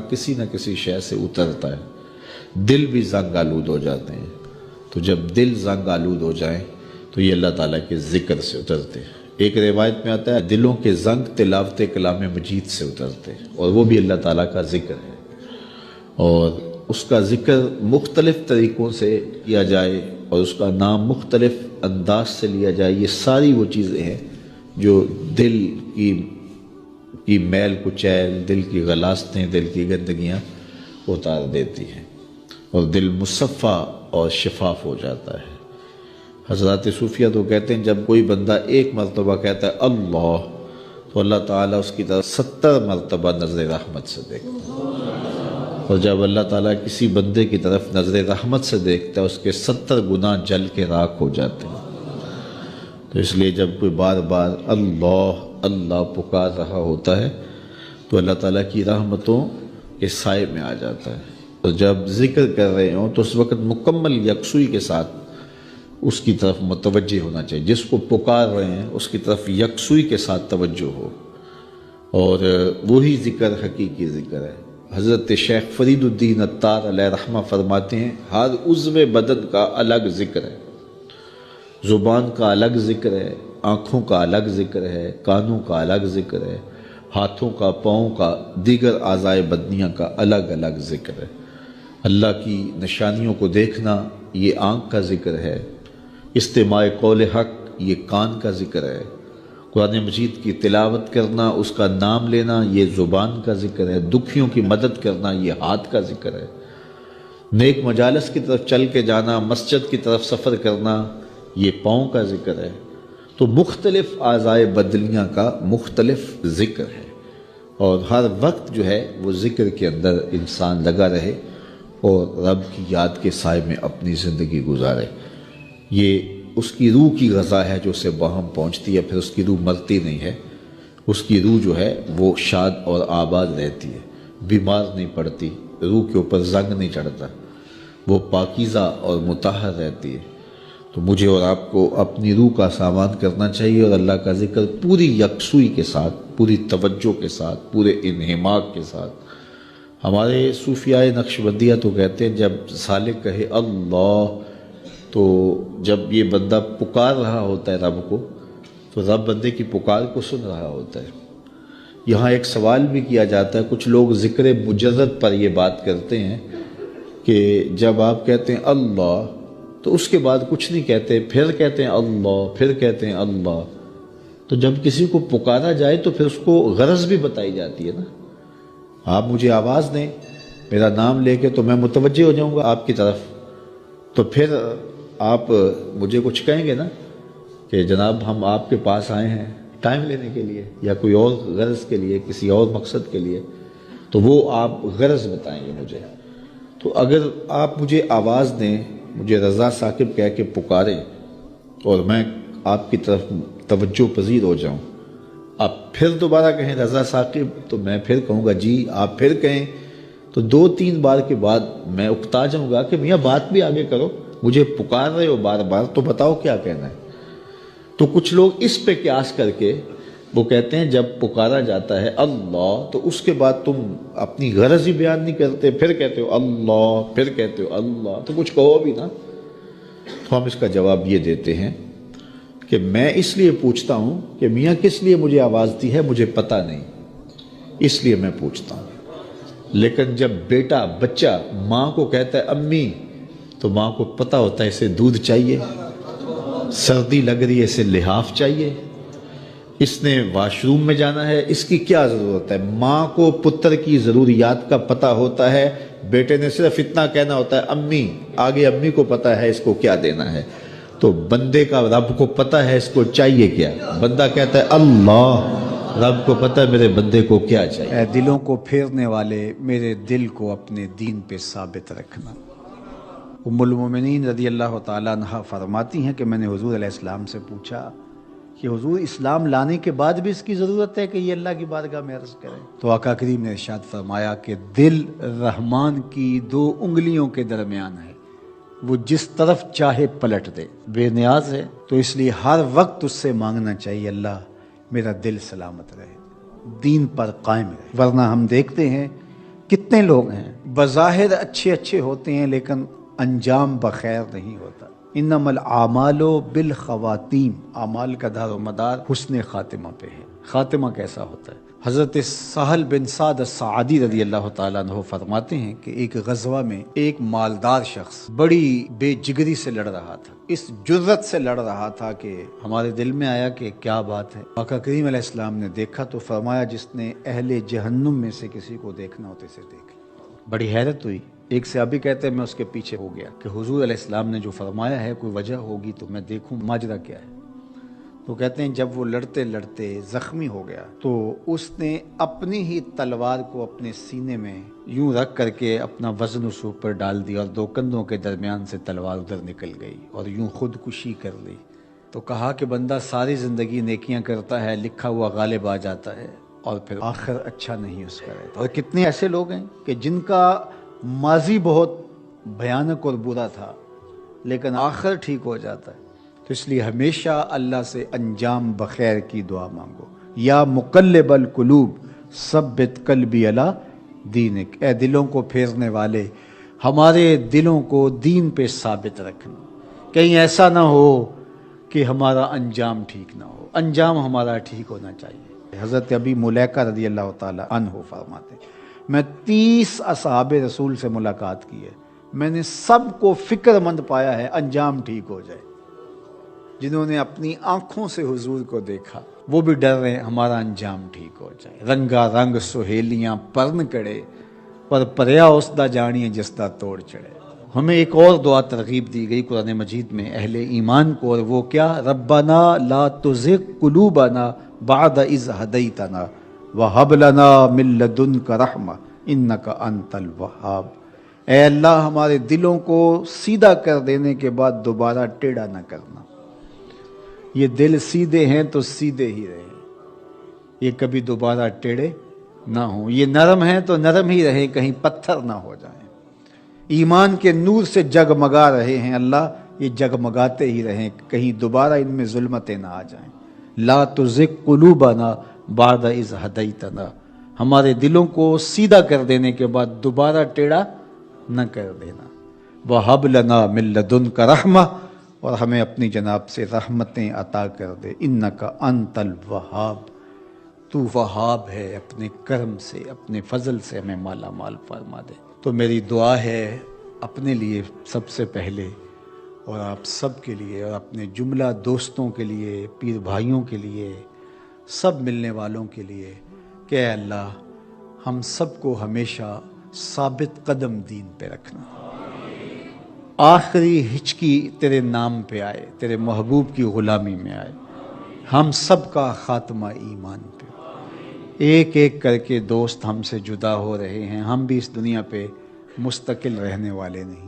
کسی نہ کسی شے سے اترتا ہے، دل بھی زنگ آلود ہو جاتے ہیں۔ تو جب دل زنگ آلود ہو جائیں تو یہ اللہ تعالیٰ کے ذکر سے اترتے ہیں۔ ایک روایت میں آتا ہے دلوں کے زنگ تلاوت کلام مجید سے اترتے ہیں، اور وہ بھی اللہ تعالیٰ کا ذکر ہے، اور اس کا ذکر مختلف طریقوں سے کیا جائے اور اس کا نام مختلف انداز سے لیا جائے، یہ ساری وہ چیزیں ہیں جو دل کی میل کچیل، دل کی غلاستیں، دل کی گندگیاں اتار دیتی ہیں، اور دل مصفہ اور شفاف ہو جاتا ہے۔ حضرات صوفیہ تو کہتے ہیں جب کوئی بندہ ایک مرتبہ کہتا ہے اللہ، تو اللہ تعالیٰ اس کی طرف 70 مرتبہ نظر رحمت سے دیکھتا ہے، اور جب اللہ تعالیٰ کسی بندے کی طرف نظر رحمت سے دیکھتا ہے اس کے 70 گناہ جل کے راکھ ہو جاتے ہیں۔ تو اس لیے جب کوئی بار بار اللہ اللہ پکار رہا ہوتا ہے تو اللہ تعالیٰ کی رحمتوں کے سائے میں آ جاتا ہے، اور جب ذکر کر رہے ہوں تو اس وقت مکمل یکسوئی کے ساتھ اس کی طرف متوجہ ہونا چاہیے، جس کو پکار رہے ہیں اس کی طرف یکسوئی کے ساتھ توجہ ہو، اور وہی ذکر حقیقی ذکر ہے۔ حضرت شیخ فرید الدین عطار علیہ رحمہ فرماتے ہیں ہر عضو بدن کا الگ ذکر ہے، زبان کا الگ ذکر ہے، آنکھوں کا الگ ذکر ہے، کانوں کا الگ ذکر ہے، ہاتھوں کا، پاؤں کا، دیگر اعضائے بدنیاں کا الگ الگ ذکر ہے۔ اللہ کی نشانیوں کو دیکھنا یہ آنکھ کا ذکر ہے، استماع قول حق یہ کان کا ذکر ہے، قرآن مجید کی تلاوت کرنا، اس کا نام لینا یہ زبان کا ذکر ہے، دکھیوں کی مدد کرنا یہ ہاتھ کا ذکر ہے، نیک مجالس کی طرف چل کے جانا، مسجد کی طرف سفر کرنا یہ پاؤں کا ذکر ہے۔ تو مختلف اعضائے بدنیاں کا مختلف ذکر ہے، اور ہر وقت جو ہے وہ ذکر کے اندر انسان لگا رہے اور رب کی یاد کے سائے میں اپنی زندگی گزارے۔ یہ اس کی روح کی غذا ہے جو اسے باہم پہنچتی ہے، پھر اس کی روح مرتی نہیں ہے، اس کی روح جو ہے وہ شاد اور آباد رہتی ہے، بیمار نہیں پڑتی، روح کے اوپر زنگ نہیں چڑھتا، وہ پاکیزہ اور مطہر رہتی ہے۔ تو مجھے اور آپ کو اپنی روح کا سامان کرنا چاہیے، اور اللہ کا ذکر پوری یکسوئی کے ساتھ، پوری توجہ کے ساتھ، پورے انہماک کے ساتھ۔ ہمارے صوفیاء نقشبندیہ تو کہتے ہیں جب سالک کہے اللہ، تو جب یہ بندہ پکار رہا ہوتا ہے رب کو، تو رب بندے کی پکار کو سن رہا ہوتا ہے۔ یہاں ایک سوال بھی کیا جاتا ہے، کچھ لوگ ذکر مجرد پر یہ بات کرتے ہیں کہ جب آپ کہتے ہیں اللہ تو اس کے بعد کچھ نہیں کہتے، پھر کہتے ہیں اللہ، پھر کہتے ہیں اللہ۔ تو جب کسی کو پکارا جائے تو پھر اس کو غرض بھی بتائی جاتی ہے نا۔ آپ مجھے آواز دیں، میرا نام لے کے، تو میں متوجہ ہو جاؤں گا آپ کی طرف، تو پھر آپ مجھے کچھ کہیں گے نا کہ جناب ہم آپ کے پاس آئے ہیں ٹائم لینے کے لیے، یا کوئی اور غرض کے لیے، کسی اور مقصد کے لیے، تو وہ آپ غرض بتائیں گے مجھے۔ تو اگر آپ مجھے آواز دیں، مجھے رضا ثاقب کہہ کے پکاریں، اور میں آپ کی طرف توجہ پذیر ہو جاؤں، آپ پھر دوبارہ کہیں رضا ثاقب، تو میں پھر کہوں گا جی، آپ پھر کہیں، تو 2-3 بار کے بعد میں اکتا جاؤں گا کہ میاں بات بھی آگے کرو، مجھے پکار رہے ہو بار بار تو بتاؤ کیا کہنا ہے۔ تو کچھ لوگ اس پہ قیاس کر کے وہ کہتے ہیں جب پکارا جاتا ہے اللہ تو اس کے بعد تم اپنی غرض ہی بیان نہیں کرتے، پھر کہتے ہو اللہ، پھر کہتے ہو اللہ، تو کچھ کہو بھی نا۔ تو ہم اس کا جواب یہ دیتے ہیں کہ میں اس لیے پوچھتا ہوں کہ میاں کس لیے مجھے آواز دی ہے مجھے پتہ نہیں، اس لیے میں پوچھتا ہوں۔ لیکن جب بیٹا، بچہ ماں کو کہتا ہے امی، تو ماں کو پتہ ہوتا ہے اسے دودھ چاہیے، سردی لگ رہی ہے اسے لحاف چاہیے، اس نے واش روم میں جانا ہے، اس کی کیا ضرورت ہے۔ ماں کو پتر کی ضروریات کا پتہ ہوتا ہے، بیٹے نے صرف اتنا کہنا ہوتا ہے امی، آگے امی کو پتہ ہے اس کو کیا دینا ہے۔ تو بندے کا رب کو پتہ ہے اس کو چاہیے کیا، بندہ کہتا ہے اللہ، رب کو پتہ ہے میرے بندے کو کیا چاہیے۔ اے دلوں کو پھیرنے والے، میرے دل کو اپنے دین پہ ثابت رکھنا۔ ام المومنین رضی اللہ تعالیٰ عنہ فرماتی ہیں کہ میں نے حضور علیہ السلام سے پوچھا کہ حضور اسلام لانے کے بعد بھی اس کی ضرورت ہے کہ یہ اللہ کی بارگاہ میں عرض کرے؟ تو آقا کریم نے ارشاد فرمایا کہ دل رحمان کی 2 انگلیوں کے درمیان ہے، وہ جس طرف چاہے پلٹ دے، بے نیاز ہے، تو اس لیے ہر وقت اس سے مانگنا چاہیے اللہ میرا دل سلامت رہے، دین پر قائم رہے۔ ورنہ ہم دیکھتے ہیں کتنے لوگ ہیں بظاہر اچھے اچھے ہوتے ہیں لیکن انجام بخیر نہیں ہوتا۔ انما الاعمال بالخواتیم، اعمال کا دار و مدار حسن خاتمہ پہ ہے۔ خاتمہ کیسا ہوتا ہے؟ حضرت سہل بن سعد الساعدی رضی اللہ تعالیٰ عنہ فرماتے ہیں کہ ایک غزوہ میں ایک مالدار شخص بڑی بے جگری سے لڑ رہا تھا، اس جرت سے لڑ رہا تھا کہ ہمارے دل میں آیا کہ کیا بات ہے۔ آقا کریم علیہ السلام نے دیکھا تو فرمایا جس نے اہل جہنم میں سے کسی کو دیکھنا ہوتے سے دیکھ لیا۔ بڑی حیرت ہوئی۔ ایک صحابی کہتے ہیں میں اس کے پیچھے ہو گیا کہ حضور علیہ السلام نے جو فرمایا ہے کوئی وجہ ہوگی تو میں دیکھوں ماجرا کیا ہے۔ تو کہتے ہیں جب وہ لڑتے لڑتے زخمی ہو گیا تو اس نے اپنی ہی تلوار کو اپنے سینے میں یوں رکھ کر کے اپنا وزن اس اوپر ڈال دیا اور دو کندھوں کے درمیان سے تلوار ادھر نکل گئی اور یوں خودکشی کر لی۔ تو کہا کہ بندہ ساری زندگی نیکیاں کرتا ہے، لکھا ہوا غالب آ جاتا ہے اور پھر آخر اچھا نہیں اس کا رہتا۔ اور کتنے ایسے لوگ ہیں کہ جن کا ماضی بہت بھیانک اور برا تھا لیکن آخر ٹھیک ہو جاتا ہے۔ تو اس لیے ہمیشہ اللہ سے انجام بخیر کی دعا مانگو۔ یا مقلب القلوب ثبت قلبی علی دینک، اے دلوں کو پھیرنے والے ہمارے دلوں کو دین پہ ثابت رکھنا، کہیں ایسا نہ ہو کہ ہمارا انجام ٹھیک نہ ہو، انجام ہمارا ٹھیک ہونا چاہیے۔ حضرت ابی ملیکہ رضی اللہ تعالی عنہ فرماتے میں 30 اصحاب رسول سے ملاقات کی ہے، میں نے سب کو فکر مند پایا ہے انجام ٹھیک ہو جائے۔ جنہوں نے اپنی آنکھوں سے حضور کو دیکھا وہ بھی ڈر رہے ہمارا انجام ٹھیک ہو جائے۔ رنگا رنگ سہیلیاں پرن کڑے پر پریا اس دا جانیے جس دا توڑ چڑھے۔ ہمیں ایک اور دعا ترغیب دی گئی قرآن مجید میں اہل ایمان کو، اور وہ کیا؟ ربنا لا تزغ قلوبنا بعد اذ ہدیتنا وہب لنا من لدنک رحمہ انک انت الوہاب۔ اے اللہ ہمارے دلوں کو سیدھا کر دینے کے بعد دوبارہ ٹیڑھا نہ کرنا۔ یہ دل سیدھے ہیں تو سیدھے ہی رہیں، یہ کبھی دوبارہ ٹیڑھے نہ ہوں۔ یہ نرم ہیں تو نرم ہی رہیں، کہیں پتھر نہ ہو جائیں۔ ایمان کے نور سے جگمگا رہے ہیں اللہ، یہ جگمگاتے ہی رہیں، کہیں دوبارہ ان میں ظلمتیں نہ آ جائیں۔ لا تزغ قلوبنا بعد اذ ہدیتنا، ہمارے دلوں کو سیدھا کر دینے کے بعد دوبارہ ٹیڑھا نہ کر دینا۔ وہب لنا من لدنک رحمہ، اور ہمیں اپنی جناب سے رحمتیں عطا کر دے۔ انک انت الوہاب، تو وہاب ہے، اپنے کرم سے اپنے فضل سے ہمیں مالا مال فرما دے۔ تو میری دعا ہے اپنے لیے سب سے پہلے اور آپ سب کے لیے اور اپنے جملہ دوستوں کے لیے، پیر بھائیوں کے لیے، سب ملنے والوں کے لیے کہ اے اللہ ہم سب کو ہمیشہ ثابت قدم دین پہ رکھنا، آخری ہچکی تیرے نام پہ آئے، تیرے محبوب کی غلامی میں آئے، ہم سب کا خاتمہ ایمان پہ۔ ایک ایک کر کے دوست ہم سے جدا ہو رہے ہیں، ہم بھی اس دنیا پہ مستقل رہنے والے نہیں۔